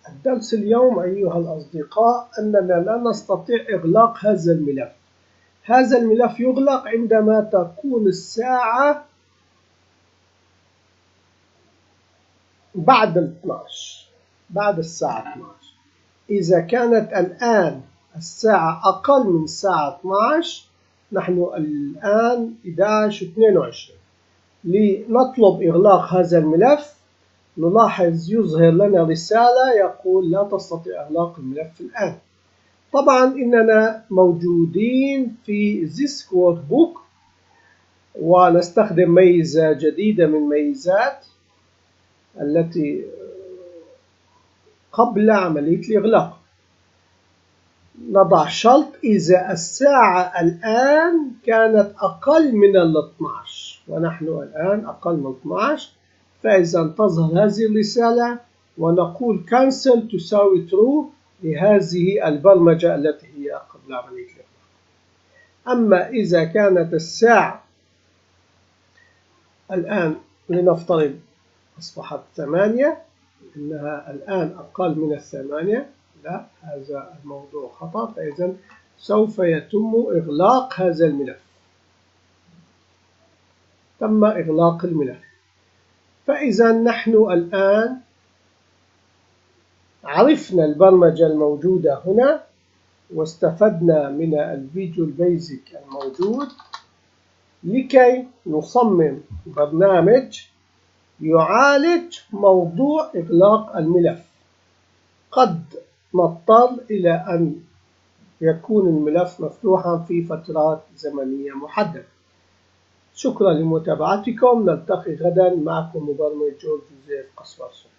الدرس اليوم أيها الأصدقاء أننا لا نستطيع إغلاق هذا الملف. هذا الملف يغلق عندما تكون الساعة بعد 12 بعد الساعة 12. إذا كانت الآن الساعة أقل من الساعة 12، نحن الآن 11:22، لنطلب إغلاق هذا الملف نلاحظ يظهر لنا رسالة يقول لا تستطيع إغلاق الملف الآن. طبعا إننا موجودين في This Workbook ونستخدم ميزة جديدة من ميزات التي قبل عملية الإغلاق. نضع شرط إذا الساعة الآن كانت أقل من 12، ونحن الآن أقل من 12، فإذا تظهر هذه الرسالة ونقول cancel تساوي true لهذه البرمجة التي هي قبل عملية الإغلاق. أما إذا كانت الساعة الآن لنفترض أصبحت 8، إنها الآن أقل من 8، لا، هذا الموضوع خطأ، فإذا سوف يتم إغلاق هذا الملف. تم إغلاق الملف. فإذا نحن الآن عرفنا البرمجة الموجودة هنا واستفدنا من الفيجوال بيزك الموجود لكي نصمم برنامج يعالج موضوع إغلاق الملف. قد نضطر إلى أن يكون الملف مفتوحا في فترات زمنية محددة. شكرا لمتابعتكم. نلتقي غدا. معكم مبرمج جورج جوزيف قصواصو.